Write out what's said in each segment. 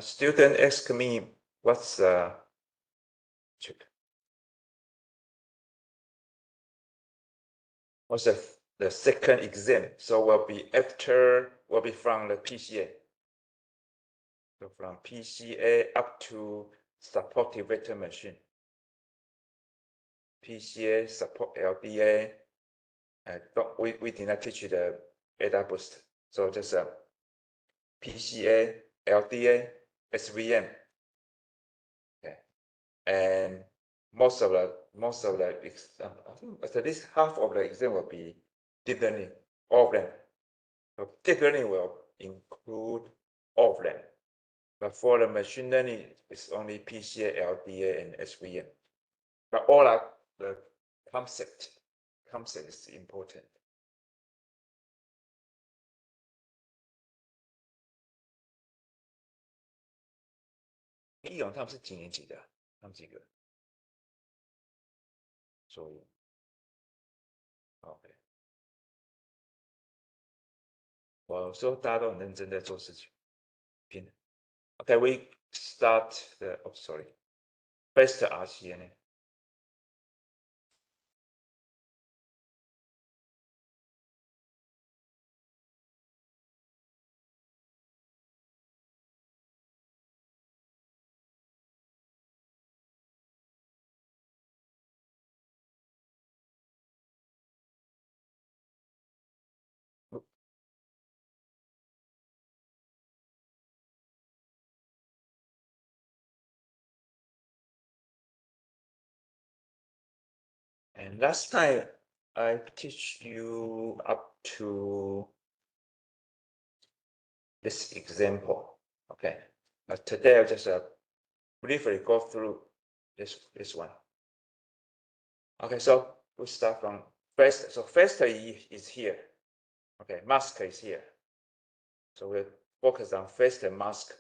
Student asked me what's the second exam. So will be from the PCA. So from PCA up to supportive vector machine. PCA support LDA. We did not teach the AdaBoost. So just PCA, LDA, SVM. Okay. And most of the I think at least half of the exam will be deep learning, all of them. So deep learning will include all of them. But for the machine learning, it's only PCA, LDA, and SVM. But all are the concept. Concept is important. 李勇他们是几年级的？他们几个？所以 ，OK，我说大家都很认真在做事情，拼。OK，we start the sorry, first RCNA. And last time I teach you up to this example. Okay, but today I'll just briefly go through this one. Okay, so we start from first. So first is here. Okay, mask is here. So we'll focus on first mask.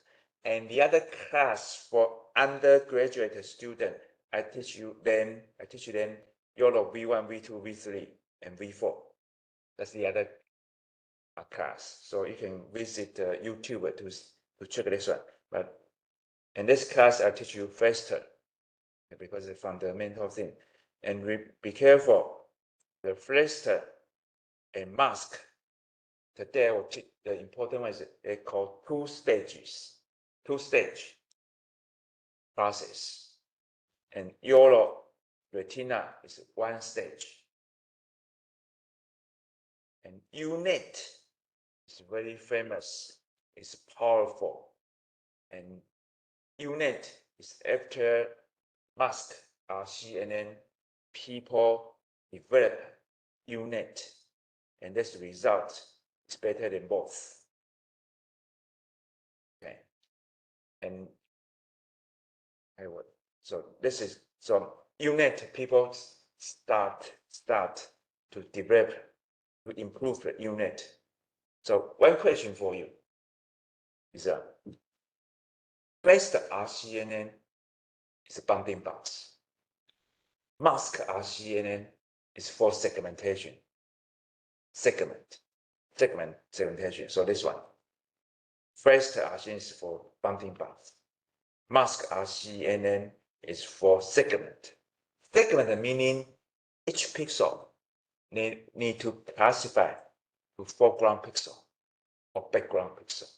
And the other class for undergraduate student, I teach you then YOLO V1, V2, V3, and V4. That's the other class. So you can visit YouTube to check this one. But in this class, I'll teach you faster because it's fundamental thing. And be careful, the first and mask. Today I will teach the important one is they call two-stage process. And YOLO retina is one stage. And UNet is very famous, it's powerful. And UNet is after mask RCNN, people develop UNet. And this result is better than both. Okay. And so this is UNet people start to develop, to improve the UNet. So one question for you is first RCNN is a bounding box. Mask RCNN is for segmentation. Segmentation. So this one. First RCNN is for bounding box. Mask RCNN is for segment. Segment meaning each pixel need to classify to foreground pixel or background pixel.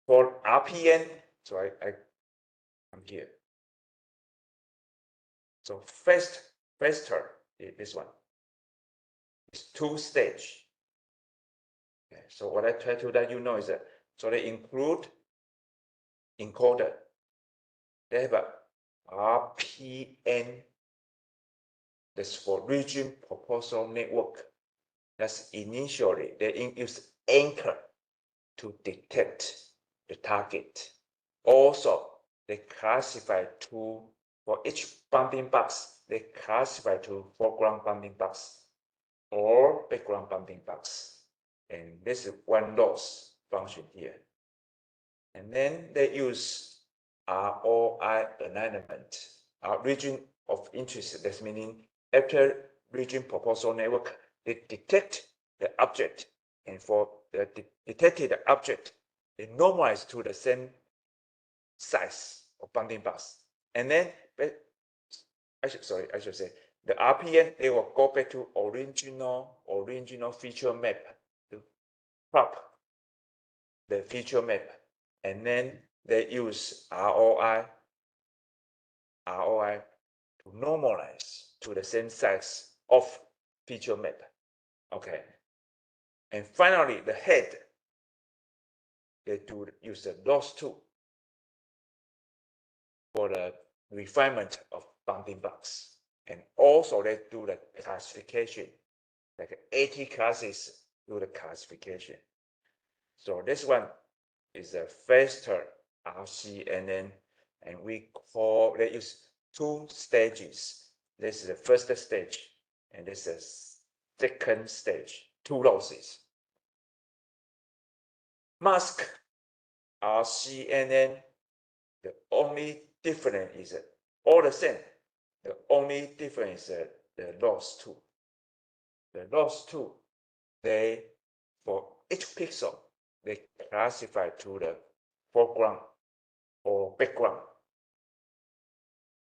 For RPN, so I come here. So faster, this one is two-stage. Okay, so what I try to let you know is that so they include encoder. They have a RPN. That's for region proportional network. That's initially they use anchor to detect the target. Also, they classify for each bounding box, they classify to foreground bounding box or background bounding box. And this is one loss function here. And then they use ROI alignment, region of interest. That's meaning after region proportional network, they detect the object and for the detected object, it normalizes to the same size of bounding box. And then, I should say, the RPN, they will go back to original feature map to prop the feature map. And then they use ROI to normalize to the same size of feature map. Okay. And finally, the head, they do use the loss tool for the refinement of bounding box. And also they do the classification, like 80 classes do the classification. So this one is a faster RCNN, and they use 2 stages. This is the first stage, and this is the second stage, 2 losses. Mask RCNN, the only difference is all the same. The only difference is the loss tool. The loss tool, they, for each pixel, they classify to the foreground or background.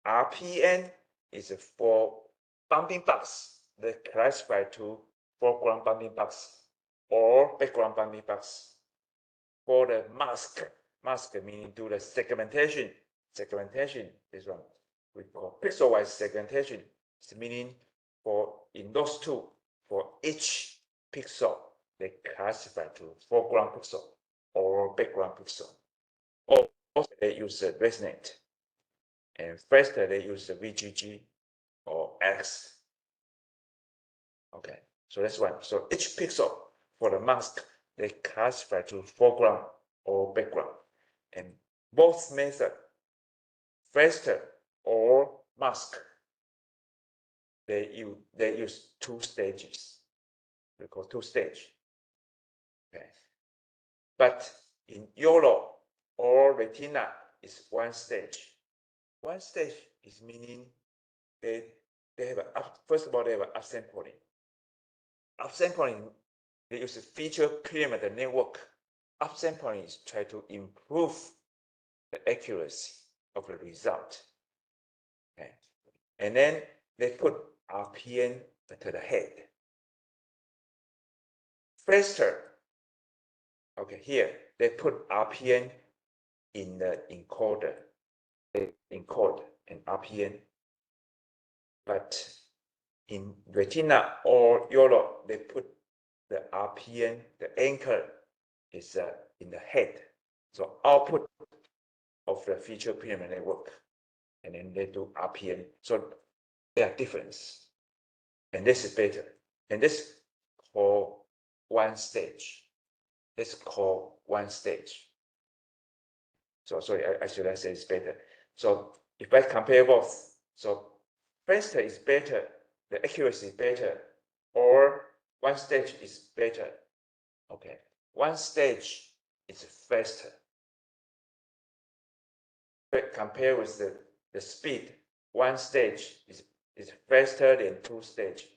RPN is for bounding box. They classify to foreground bounding box or background bounding box. For the mask meaning do the segmentation. Segmentation is one we call pixel-wise segmentation. It's meaning in those two, for each pixel, they classify to foreground pixel or background pixel. Or they use the resonate. And first they use the VGG or X. Okay, so that's one. So each pixel for the mask, they classify to foreground or background. And both methods, faster or mask, they use 2 stages. We call 2 stage. Okay. But in YOLO or Retina is 1 stage. 1 stage is meaning they have first of all they have an upsampling. Upsampling, they use a feature pyramid network. Upsampling is try to improve the accuracy of the result. Okay. And then they put RPN to the head. Faster, okay, here they put RPN in the encoder. They encode an RPN. But in Retina or YOLO, they put the RPN, the anchor is in the head. So output of the feature pyramid network. And then they do RPN. So there are differences. And this is better. And this called 1 stage. This called 1 stage. So sorry, I should say it's better. So if I compare both, so faster is better, the accuracy is better, or 1 stage is better. Okay, 1 stage is faster. But compare with the speed, 1 stage is faster than 2 stage.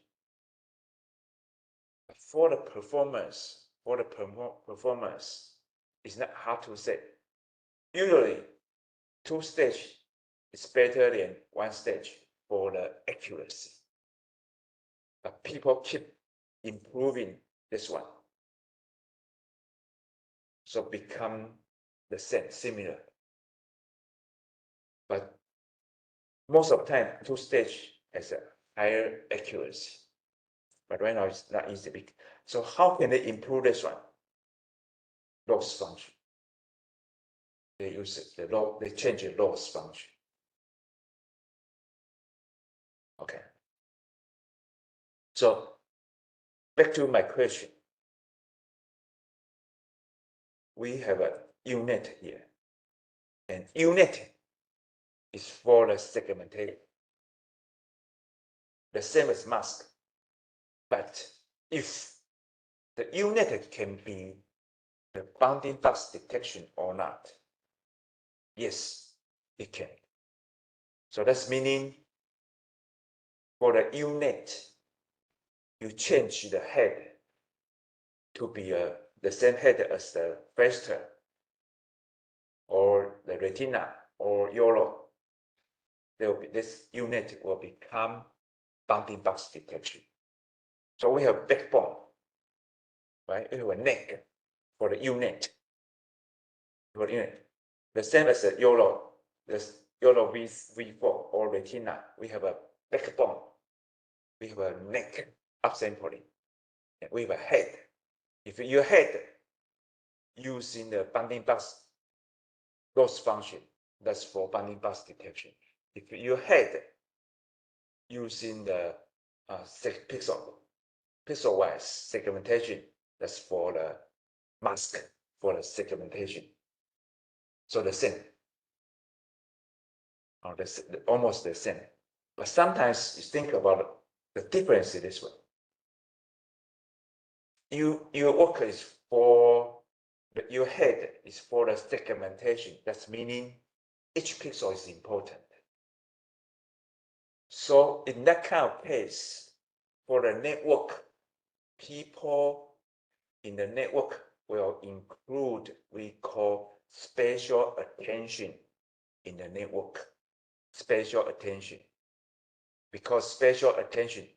For the performance, it's not hard to say. Usually, 2 stage is better than 1 stage for the accuracy. But people keep improving this one. So become the same, similar. But most of the time, 2 stage has a higher accuracy. But right now it's not easy. So how can they improve this one? Loss function. They use it, they change the loss function. Okay. So back to my question. We have a UNet here. And UNet is for the segmentation. The same as mask. But if the UNet can be the bounding box detection or not, yes, it can. So that's meaning for the UNet, you change the head to be the same head as the Vesta or the retina or YOLO, this unit will become bounding box detection. So we have backbone, right? We have a neck for the unit. For the unit, the same as the YOLO, this YOLO V4 or retina. We have a backbone. We have a neck upsampling. And we have a head. If your head using the bounding box loss function, that's for bounding box detection. If your head using the pixel-wise segmentation, that's for the mask for the segmentation. So the same, or almost the same. But sometimes you think about the difference in this way. Your work is for your head is for the segmentation. That's meaning each pixel is important. So in that kind of case, for the network, people in the network will include we call spatial attention in the network. Spatial attention, because spatial attention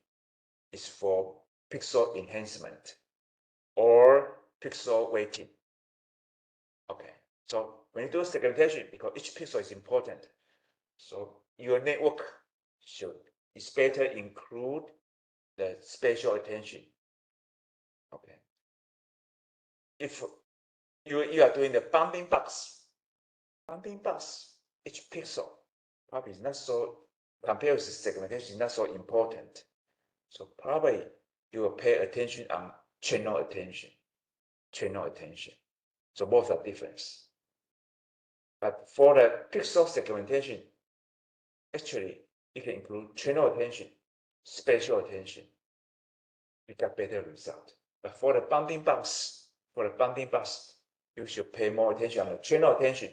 is for pixel enhancement or pixel weighting. Okay, so when you do segmentation, because each pixel is important, so your network is better include the spatial attention. Okay, if you are doing the bounding box, each pixel probably is not so, compared with segmentation, not so important. So probably you will pay attention on channel attention. So both are different. But for the pixel segmentation, actually you can include channel attention, spatial attention. You get better result. But for the bounding box, you should pay more attention on the channel attention.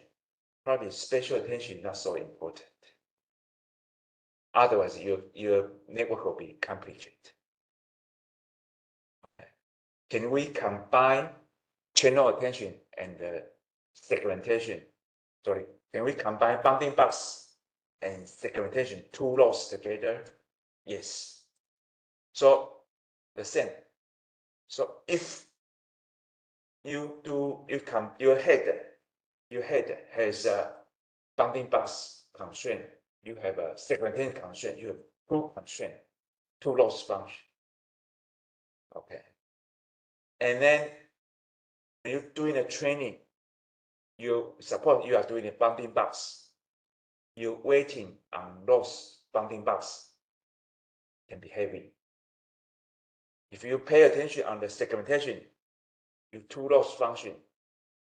Probably spatial attention not so important. Otherwise, your network will be complicated. Okay. Can we combine channel attention and segmentation? Sorry, can we combine bounding box and segmentation, two laws together? Yes. So the same. So if your head has a bounding box constraint, you have a segmentation constraint, you have two constraint, two loss function. Okay. And then when you're doing a training, you suppose you are doing a bounding box. Your weighting on those bounding box can be heavy. If you pay attention on the segmentation, your two loss function,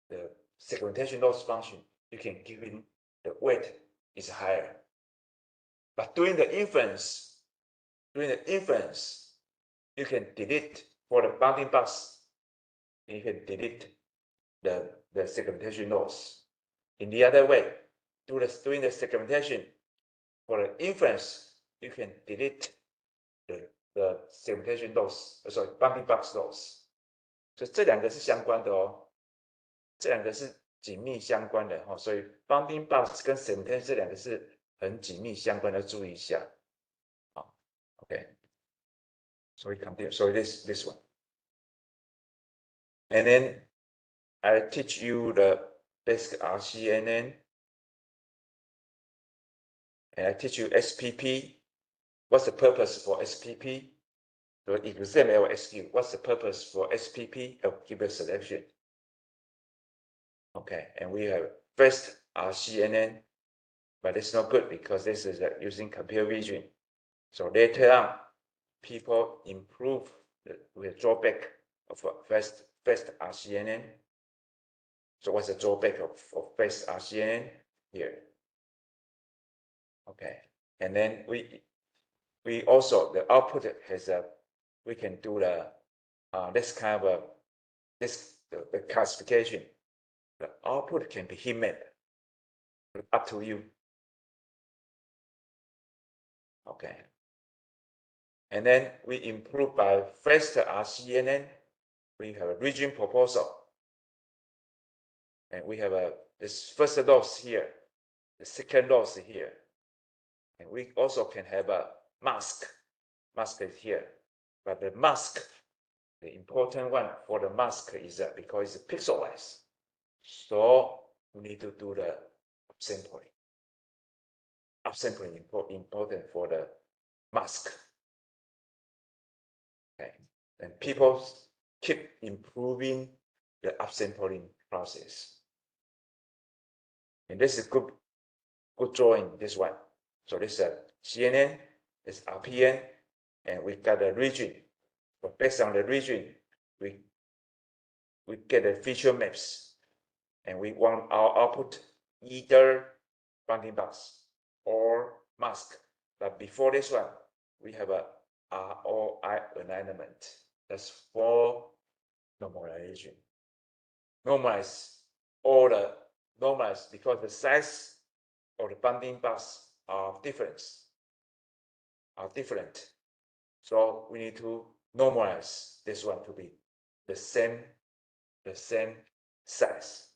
the segmentation loss function, you can give in the weight is higher. But during the inference, you can delete for the bounding box, you can delete the segmentation loss. In the other way, during the segmentation, for the inference, you can delete the segmentation loss, sorry, bounding box loss. 所以这两个是相关的哦，这两个是紧密相关的哦，所以 bounding box 跟 segmentation 这两个是很紧密相关的，注意一下。好 ，OK。So we continue. So this one, and then I teach you the basic RCNN, and I teach you SPP. What's the purpose for SPP? The exam will ask you, what's the purpose for SPP? I'll give a selection. Okay, and we have first RCNN, but it's not good because this is using computer vision. So later on, people improve with drawback of first RCNN. So what's the drawback of first RCNN here? Okay, and then we also, the output has a, we can do the this kind of the classification. The output can be heat map, up to you. Okay, and then we improve by first RCNN. we have a region proposal. And we have this first loss here, the second loss here. And we also can have a mask. Mask is here. But the mask, the important one for the mask is that because it's pixelized. So we need to do the upsampling. Upsampling is important for the mask. Okay. And people keep improving the upsampling process. And this is good drawing, this one. So this is a CNN, this is RPN, and we got a region. But based on the region, we get the feature maps, and we want our output either bounding box or mask. But before this one, we have a ROI alignment. That's for normalization. Normalize all the normalize because the size of the bounding box are different. So we need to normalize this one to be the same size.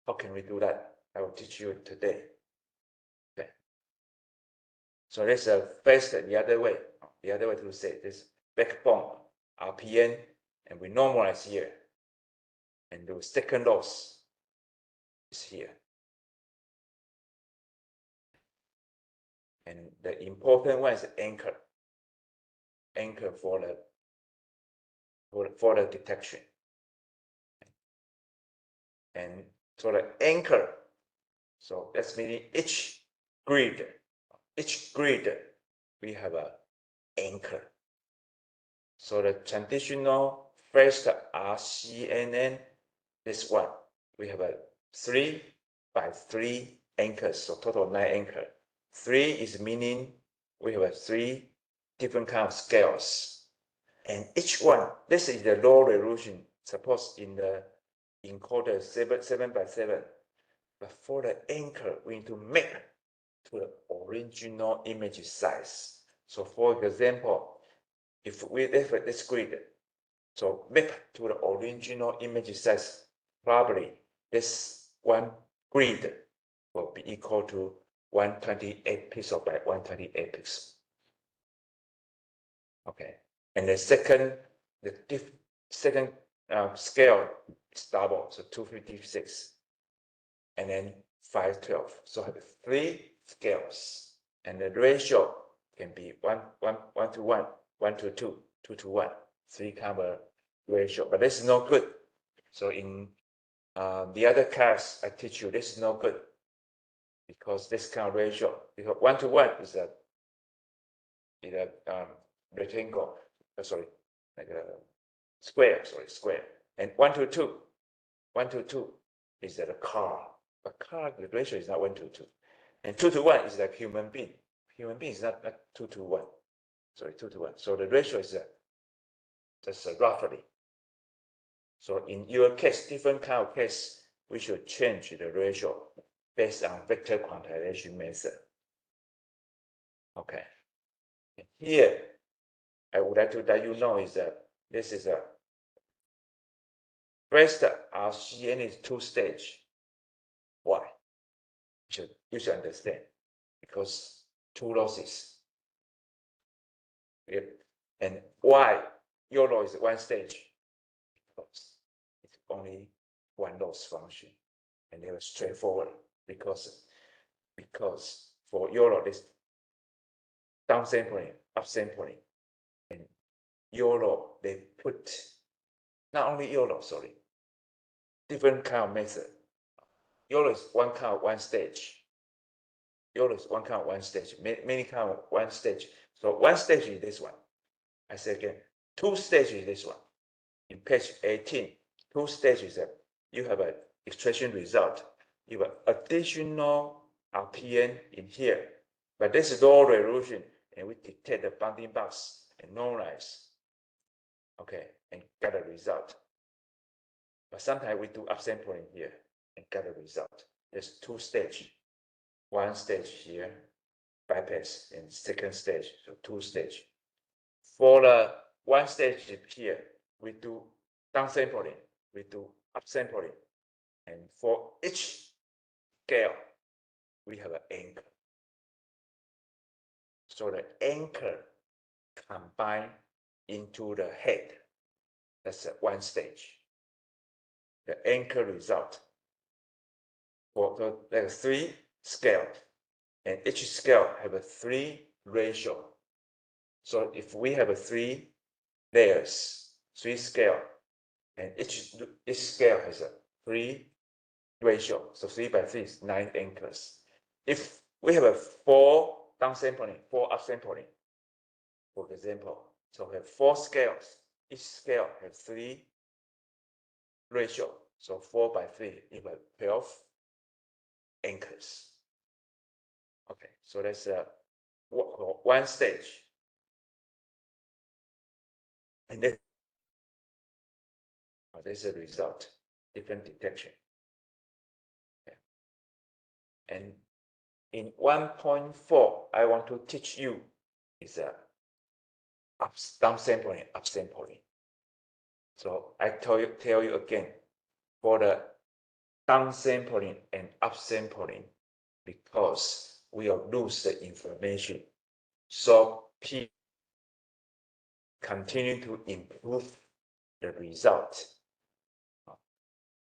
How can we do that? I will teach you today. Okay. So this is first the other way. The other way to say this backbone RPN, and we normalize here. And the second loss is here. And the important one is anchor. Anchor for the detection. And so the anchor, so that's meaning each grid, we have an anchor. So the traditional first RCNN, this one, we have a 3 by 3 anchors, so total 9 anchors. 3 is meaning we have 3 different kind of scales. And each one, this is the low resolution, suppose in the encoder 7 by 7. But for the anchor, we need to map to the original image size. So for example, if we have this grid, so map to the original image size, probably this one grid will be equal to 128 pixels by 128 pixels. Okay, and the second scale is double, so 256, and then 512. So I have 3 scales, and the ratio can be 1 to 1, 1 to 2, 2 to 1, 3 kind of ratio. But this is not good. So in the other class I teach you, this is not good because this kind of ratio, because 1 to 1 is a rectangle, like a square, and 1 to 2 is that a car. But car, the ratio is not 1 to 2, and 2 to 1 is like human being. Human being is not 2 to 1. 2 to 1. So the ratio is just roughly. So in your case, different kind of case, we should change the ratio based on vector quantization method. Okay. Here, I would like to let you know is that this is a first RCN is 2-stage. Why? You should understand because 2 losses. And why YOLO is 1 stage? Because it's only 1 loss function, and they were straightforward because for YOLO this downsampling, upsampling, and YOLO they put not only YOLO, different kind of method. YOLO is 1 kind of 1 stage. YOLO is 1 kind of 1 stage, many kind of 1 stage. So 1 stage is this one. I say again, 2 stages is this one. In page 18, 2 stages that you have an extraction result. You have additional RPN in here, but this is low resolution, and we detect the bounding box and normalize. Okay, and get a result. But sometimes we do upsampling here and get a result. There's 2 stages. 1 stage here, bypass, and second stage, so 2 stage. For the 1 stage here, we do downsampling, we do upsampling. And for each scale, we have an anchor. So the anchor combined into the head. That's one stage. The anchor result. So there are 3 scales, and each scale have a 3 ratio. So if we have a 3 layers, 3 scale, and each scale has a 3 ratio. So 3 by 3 is 9 anchors. If we have a 4 downsampling, 4 upsampling, for example, so we have 4 scales. Each scale has 3 ratio. So 4 by 3 equals 12 anchors. Okay, so that's one stage. And then there's a result, different detection. Okay. And in 1.4, I want to teach you is a downsampling, upsampling. So I tell you again, for the downsampling and upsampling, because we will lose the information. So people continue to improve the result.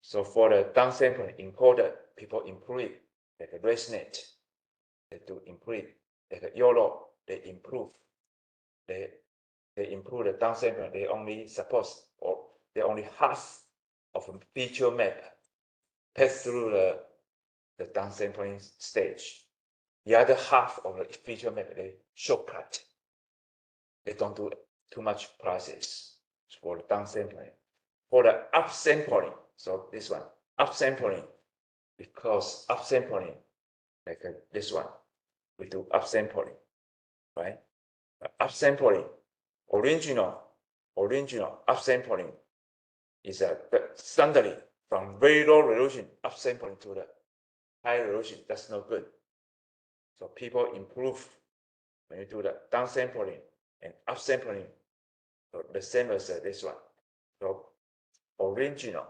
So for the downsampling encoder, people improve it, like a ResNet, they do improve it, like a YOLO, they improve. They improve the downsampling, they only suppose, or they only half of a feature map pass through the downsampling stage. The other half of the feature map, they shortcut. They don't do too much process for the downsampling. For the upsampling, so this one, upsampling, because upsampling, like this one, we do upsampling, right? Upsampling, original upsampling is suddenly from very low resolution upsampling to the high resolution. That's no good. So people improve when you do the downsampling and upsampling, so the same as this one. So original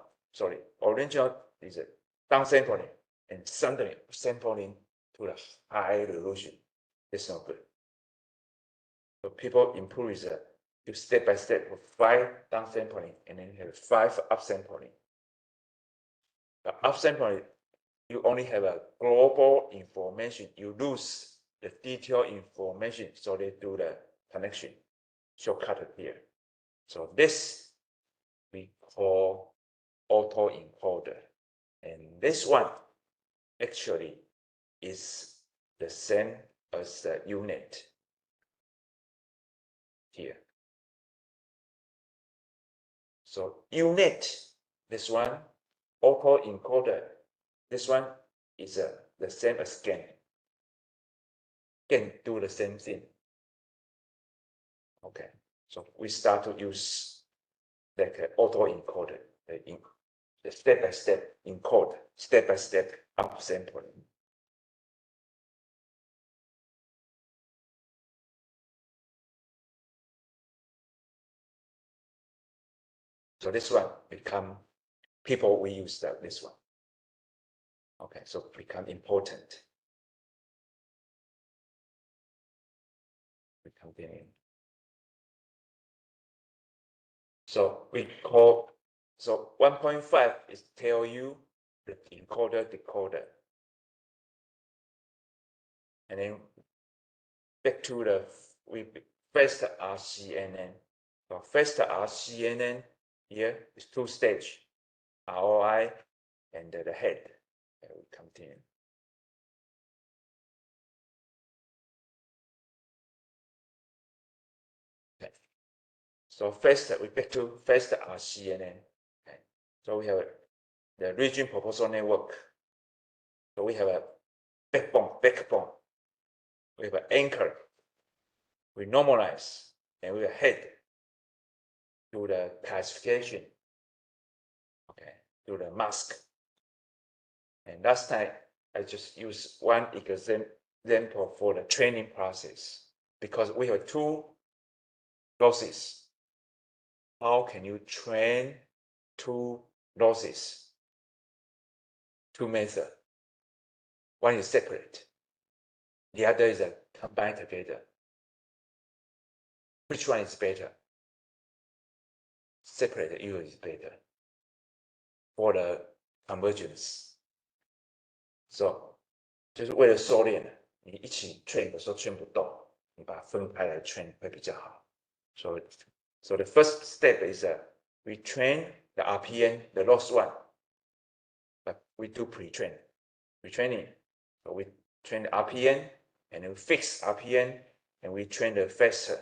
is a downsampling and suddenly sampling to the high resolution. It's not good. So people improve is you step by step with 5 downsampling and then you have 5 upsampling. The upsampling, you only have a global information. You lose the detailed information, so they do the connection shortcut here. So this we call autoencoder, and this one actually is the same as the U-Net here. So U-Net, this one, autoencoder, this one is the same as GAN. GAN do the same thing. Okay, so we start to use like autoencoder, the step-by-step encode, step-by-step upsampling. So this one people will use this one. Okay, so become important. We continue. So 1.5 is tell you the encoder decoder. And then back to we first RCNN. So first RCNN here is 2 stage, ROI and the head. And we continue. Okay. So first we back to first RCNN. Okay. So we have the region proposal network. So we have a backbone. We have an anchor. We normalize, and we head to the classification. Okay, to the mask. And last time I just used one example for the training process because we have 2 losses. How can you train two losses, two methods. One is separate, the other is combined together. Which one is better? Separate usually is better for the convergence. So 就是为了收敛，你一起 train 的时候 train 不动，你把它分开来 train 会比较好。So the first step is we train the RPN, the lost one, but we do pre-training. So we train the RPN and then we fix RPN and we train the faster,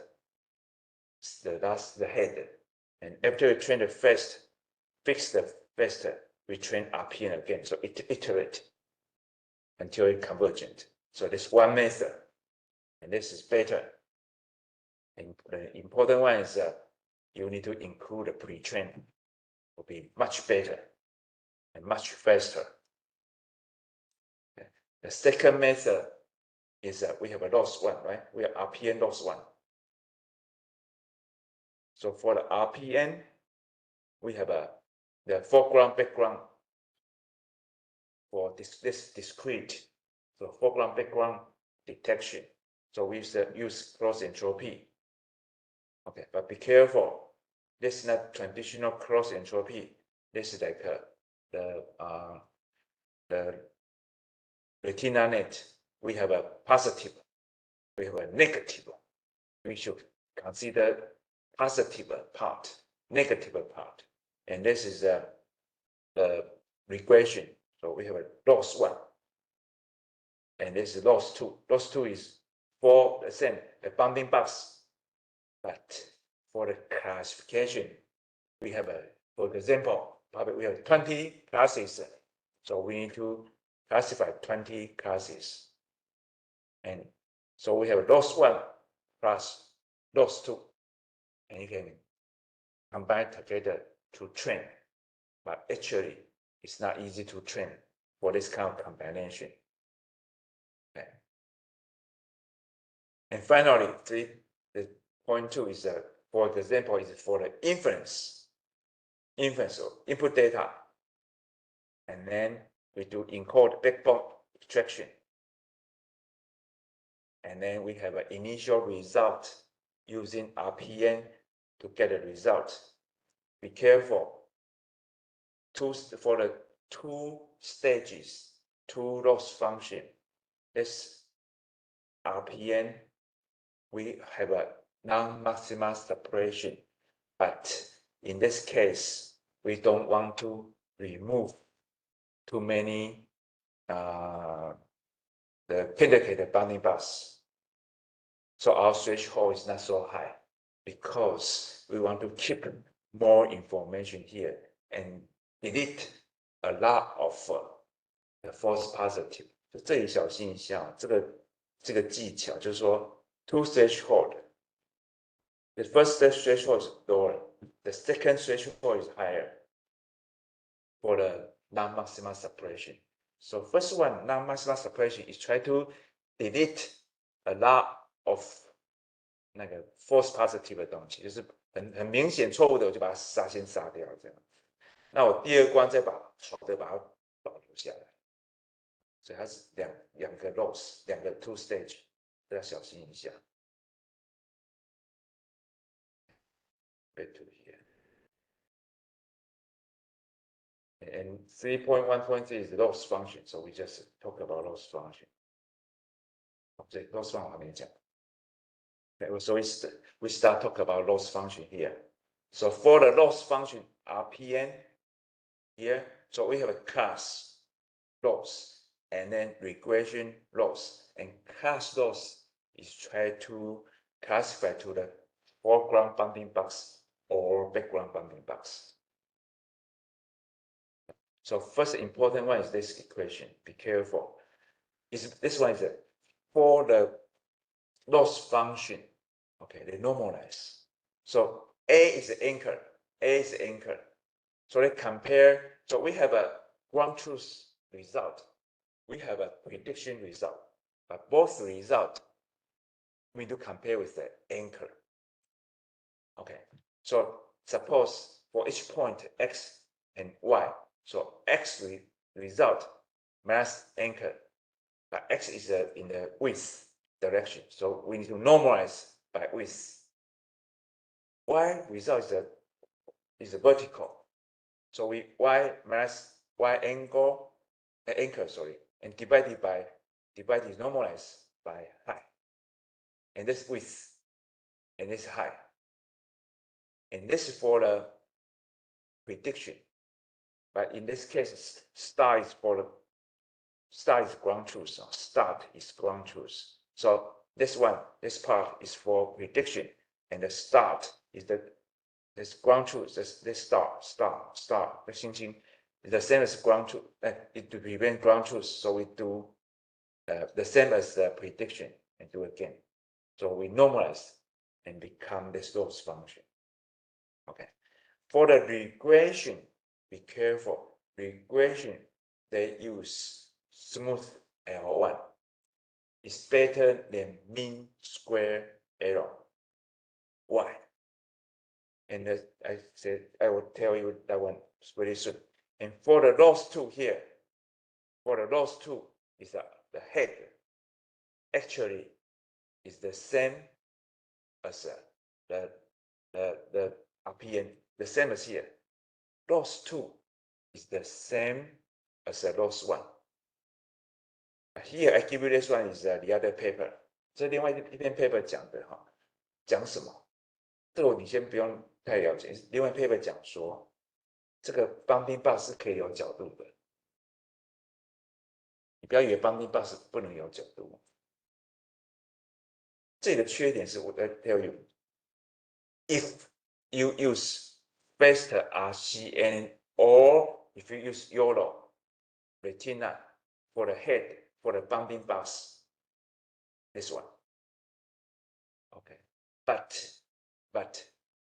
the head. And after we train the fast, fix the faster, we train RPN again. So it iterate until it's convergent. So this one method, and this is better. And the important one is you need to include the pre-training. It will be much better and much faster. Okay. The second method is we have a lost one, right? We have RPN lost one. So for the RPN, we have the foreground, background for this discrete. So foreground, background detection. So we use cross entropy. Okay, but be careful. This is not traditional cross entropy. This is like the retina net. We have a positive, we have a negative. We should consider positive part, negative part. And this is the regression. So we have a loss one. And this is loss two. Loss two is for the same, the bounding box. But for the classification, we have for example, probably we have 20 classes. So we need to classify 20 classes. And so we have loss one plus loss two. And you can combine together to train. But actually, it's not easy to train for this kind of combination. Okay. And finally, the point two is for example, is for the inference of input data. And then we do encode backbone extraction. And then we have an initial result using RPN to get a result. Be careful. For the two stages, two loss function, this RPN, we have a non-maximal separation. But in this case, we don't want to remove too many the indicator bounding box. So our threshold is not so high because we want to keep more information here and delete a lot of the false positive. 这里小心一下，这个技巧就是说 two threshold. The first threshold is lower. The second threshold is higher for the non-maximal separation. So first one, non-maximal separation, is try to delete a lot of 那个 false positive 的东西，就是很明显错误的，我就把它先杀掉这样。那我第二关再把好的把它保留下来。所以它是两个 loss， 两个 two stage， 都要小心一下。Back to here. And 3.1.3 is the loss function, so we just talk about loss function. Okay, loss function 我还没讲。Okay, so we start talk about loss function here. So for the loss function RPN here, so we have a class loss and then regression loss. And class loss is try to classify to the foreground bounding box or background bounding box. So first important one is this equation. Be careful. This one is for the loss function. Okay, they normalize. So A is the anchor. A is the anchor. So they compare. So we have a ground truth result. We have a prediction result. But both results we need to compare with the anchor. Okay. So suppose for each point X and y. So x result minus anchor, but x is in the width direction. So we need to normalize by width. Y result is vertical. So we y minus y anchor, and divided normalized by height. And this width, and this height. And this is for the prediction. But in this case, star is ground truth. So start is ground truth. So this part is for prediction, and the start is this ground truth. This star. The 星星 is the same as ground truth. It to prevent ground truth, so we do the same as the prediction and do again. So we normalize and become this loss function. Okay. For the regression, be careful. Regression, they use smooth L1. It's better than mean square error. Why? And I said I will tell you that one very soon. And for the loss 2 here, is the head actually is the same as the RPN, the same as here. Loss 2 is the same as the loss 1. Here I give you this one is the other paper. 这另外一篇 paper 讲的哈，讲什么？这个你先不用太了解。另外 paper 讲说，这个 bounding box 是可以有角度的。你不要以为 bounding box 不能有角度。这里的缺点是我在 tell you，if you use best RCN or if you use YOLO retina for the head for the bounding box, this one. Okay, but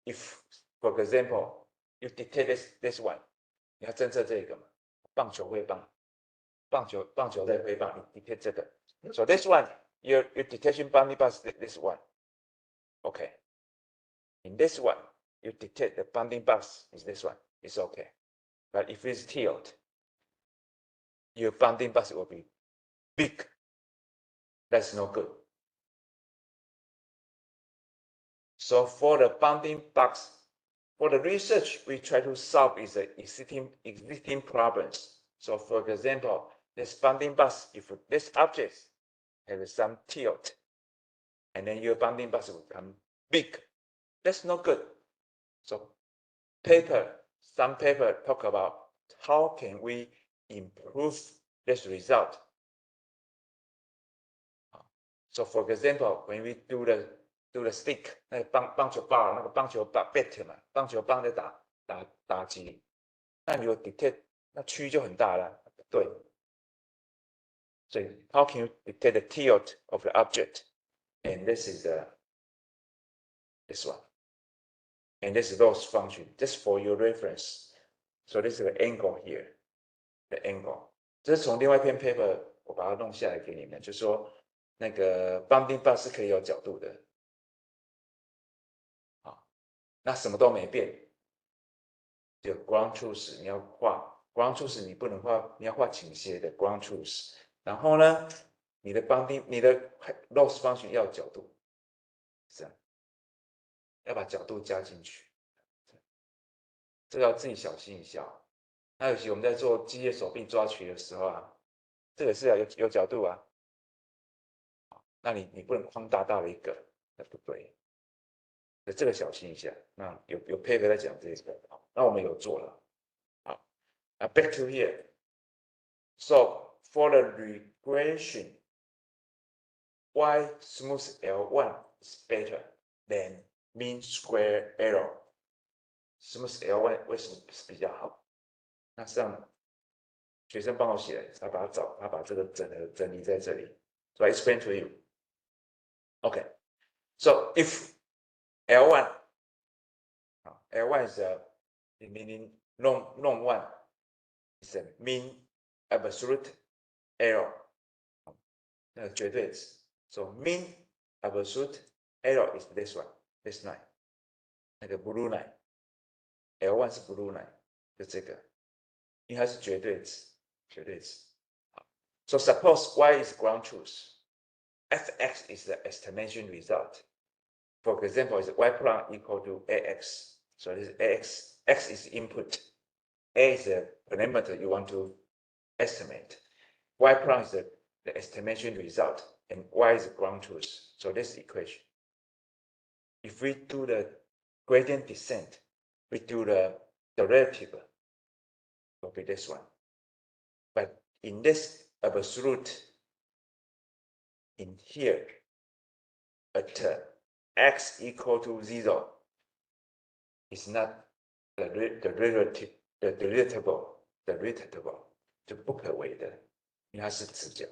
if, for example, you detect this one, 你要侦测这个嘛，棒球挥棒在挥棒，你 detect 这个。So this one, your detection bounding box, this one. Okay. In this one, you detect the bounding box is this one. It's okay. But if it's tilt, your bounding box will be big. That's no good. So for the bounding box, for the research, we try to solve is the existing problems. So for example, this bounding box, if this object has some tilt, and then your bounding box will become big, that's no good. So some paper talk about how can we improve this result. So for example, when we do the stick， 那个棒球棒，那个棒球棒 bat 嘛，棒球棒在打击，那你有 detect， 那区域就很大了，对。所以 how can you detect the tilt of the object? And this is this one. And this is loss function, just for your reference. So this is the angle here, the angle. 这是从另外一篇 paper 我把它弄下来给你们，就是说那个 bounding box 是可以有角度的。那什么都没变，就 ground truth 你要画 ground truth 你不能画，你要画倾斜的 ground truth。然后呢，你的 loss function 要有角度，这样，要把角度加进去，这个要自己小心一下。那尤其我们在做机械手臂抓取的时候啊，这个是要有角度啊。那你不能框大大的一个，那不对。这个小心一下。那有 paper 在讲这个，那我们有做了。好，那 back to here. So for the regression, why smooth L1 is better than mean square error? Smooth L1 为什么比较好？那上学生帮我写，他把这个整理在这里。So I explain to you. Okay. So if L1 is meaning norm 1 is a mean absolute error. 那个绝对值。So mean absolute error is this one, this line. 那个 blue line. L1 是 blue line， 就这个。因为它是绝对值，绝对值。So suppose y is ground truth, fx is the estimation result. For example, is y prime equal to ax. So this ax, x is input, a is the parameter you want to estimate. Y prime is the estimation result, and y is the ground truth. So this equation. If we do the gradient descent, we do the derivative, will be this one. But in this absolute, in here, at x equal to 0, is not the derivative, the deletable 就不可为的，因为它是直角，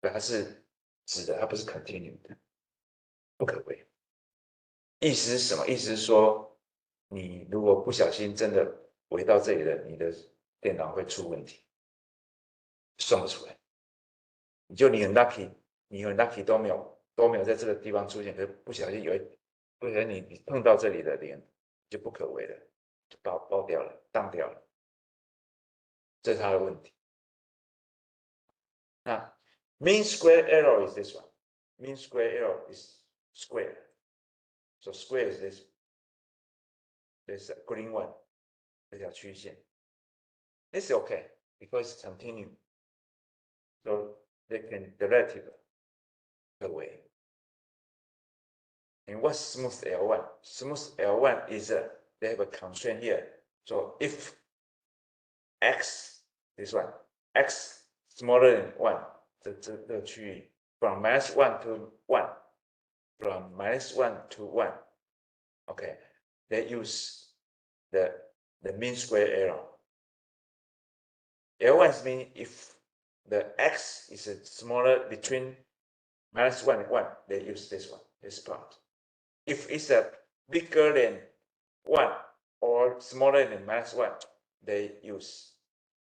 对，它是直的，它不是 continue 的，不可为。意思是什么？意思是说，你如果不小心真的围到这里了，你的电脑会出问题，算不出来。你很 lucky， 你很 lucky 都没有在这个地方出现，可是不小心不小心你碰到这里的点就不可为了，就爆掉了，当掉了，这是它的问题。那 mean square error is this one. Mean square error is square. So square is this green one, 这条曲线。This is okay because it's continue. So they can derivative away. And what's smooth L1? Smooth L1 is they have a constraint here. So if x, this one, x smaller than 1, 这个区域 from -1 to 1, from -1 to 1, okay, they use the mean square error. L1 means if the x is smaller between -1 and 1, they use this one, this part. If it's bigger than 1 or smaller than -1, they use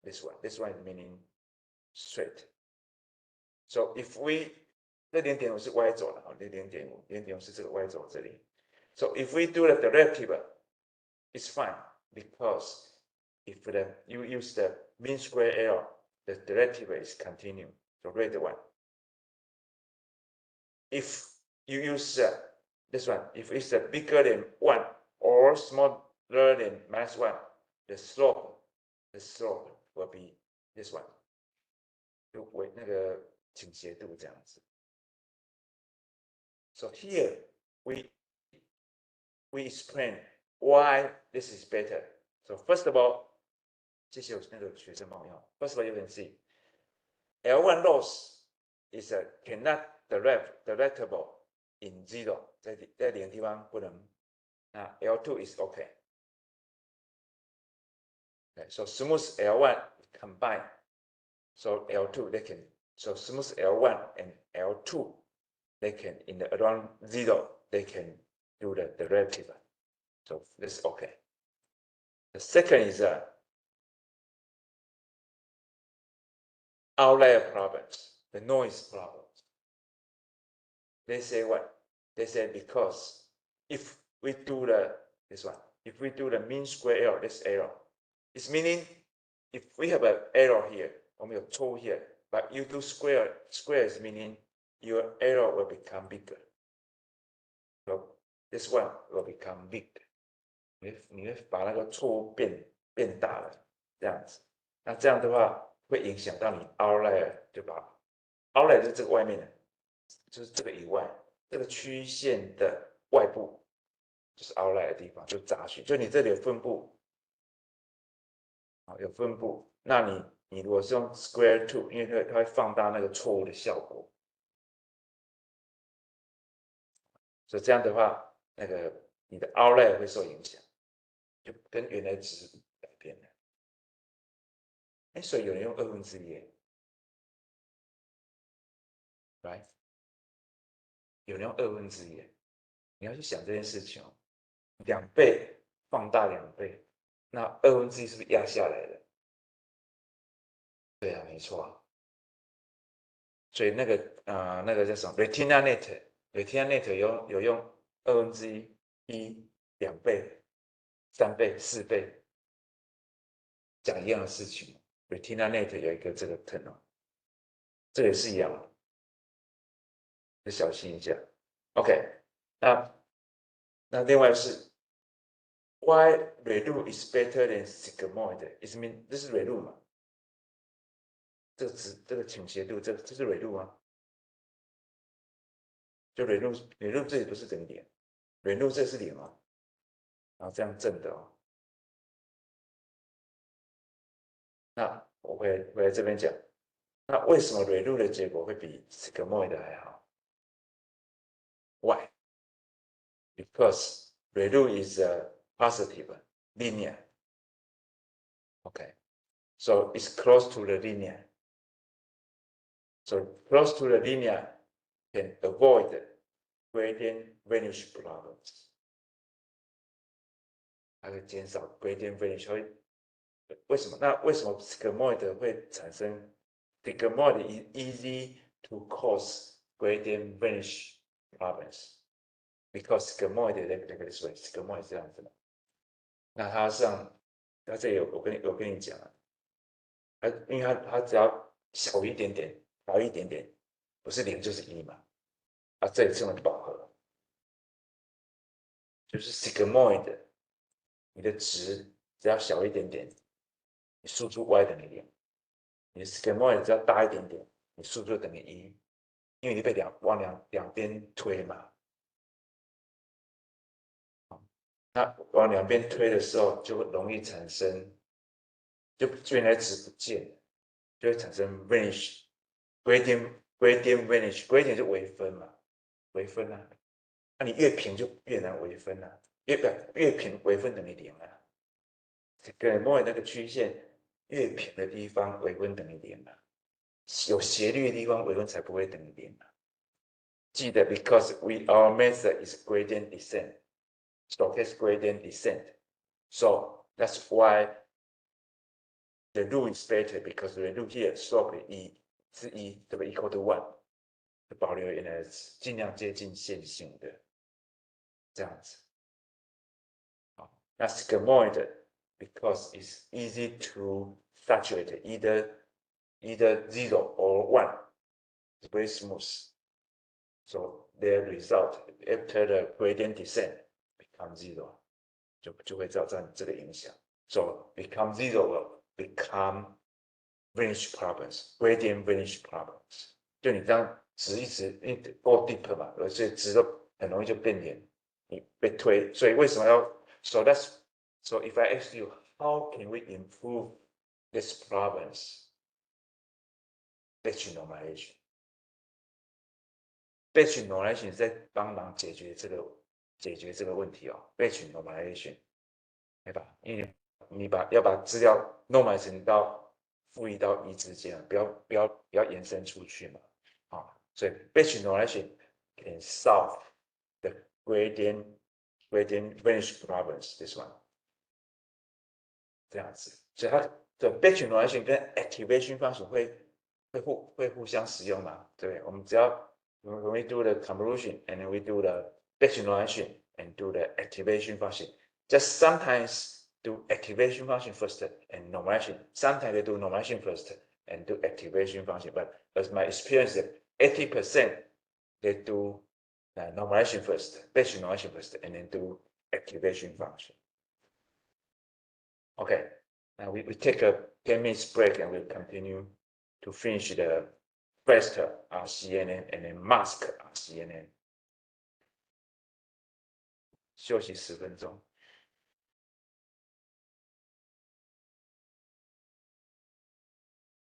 this one. This one is meaning straight. So if we 这0.5是 y 轴的，这0.5是这个 y 轴这里。So if we do the derivative, it's fine because if you use the mean square error, the derivative is continue, so rate 1. If you use this one, if it's bigger than 1 or smaller than -1, the slope will be this one. 就为那个倾斜度这样子。So here we explain why this is better. So first of all, 谢谢我那个学生朋友。First of all, you can see L1 loss is cannot derivable in 0， 在0的地方不能。那 L2 is okay. Okay, so smooth L1 combine. So L2 they can, so smooth L1 and L2 they can in the around 0 they can do the derivative. So this is okay. The second is outlier problems, the noise problems. They say what? They say because if we do this one, if we do the mean square error, this error, it's meaning if we have an error here, or we have two here, but you do square is meaning your error will become bigger. So this one will become big. 你会把那个错误变大了，这样子。那这样的话会影响到你 outlier， 就把 outlier 就是这个外面的，就是这个以外，这个曲线的外部就是 outlier 的地方，就杂讯，就你这里有分布，有分布。那你如果是用 square two， 因为它会放大那个错误的效果，所以这样的话，那个你的 outlier 会受影响，就跟原来值改变了。所以有人用1/2， right？ 有人用1/2，你要去想这件事情哦，2倍放大2倍，那1/2是不是压下来了？对啊，没错。所以那个叫什么 RetinaNet 有用1/2、2倍、3倍、4倍讲一样的事情。RetinaNet 有一个这个 turn 哦，这也是一样的，要小心一下。OK， 那另外是 Why ReLU is better than sigmoid？ is mean 这是 ReLU 嘛？这个倾斜度，这是ReLU吗？就ReLU这里不是等于0，ReLU这是0哦，然后这样正的哦。那我回来这边讲，那为什么ReLU的结果会比 sigmoid 还好 ？Why？ Because ReLU is a positive linear. Okay, so it's close to the linear. So close to the linear can avoid gradient vanish problems. 它可以减少 gradient vanish。为什么？那为什么 sigmoid 会产生 sigmoid is easy to cause gradient vanish problems? Because sigmoid 那个是 sigmoid 这样子的。那它上，它这里我跟你讲啊，因为它只要小一点点，小一点点，不是0就是1嘛，啊，这里称为饱和，就是 sigmoid， 你的值只要小一点点，你输出 y 等于0，你的 sigmoid 只要大一点点，你输出等于1，因为你被往两边推嘛。那往两边推的时候，就容易产生，就原来值不见，就会产生 vanish gradient vanish，gradient 就微分嘛，微分啊，那你越平就越难微分啊，越平微分等于0啊，跟莫尔那个曲线越平的地方微分等于0啊，有斜率的地方微分才不会等于0啊。记得 because our method is gradient descent. Stochastic gradient descent. So that's why the rule is better because the rule here slope 是1，对不 equal to 1， 保留原来尽量接近线性的这样子。好，那 sigmoid because it's easy to saturate either 0 or 1. It's very smooth. So the result after the gradient descent become 0， 就会造成这个影响。So become 0 will become vanish problems, gradient vanish problems。就你这样直一直go deep 嘛，而且直都很容易就变脸，你被推。所以为什么要 so if I ask you how can we improve these problems? Batch normalization. Batch normalization 在帮忙解决这个问题哦。Batch normalization， 对吧？因为你要把资料 normalize 到复议到1之间，不要延伸出去嘛。所以 batch normalization can solve the gradient vanish problems. This one， 这样子，所以它的 batch normalization 跟 activation function 会互相使用嘛？对，我们只要 when we do the convolution and then we do the batch normalization and do the activation function, just sometimes do activation function first and normalization. Sometimes they do normalization first and do activation function. But as my experience, 80% they do normalization first, batch normalization first, and then do activation function. Okay, now we take a 10 minutes break and we'll continue to finish the first RCNN and then mask RCNN. 休息10分钟。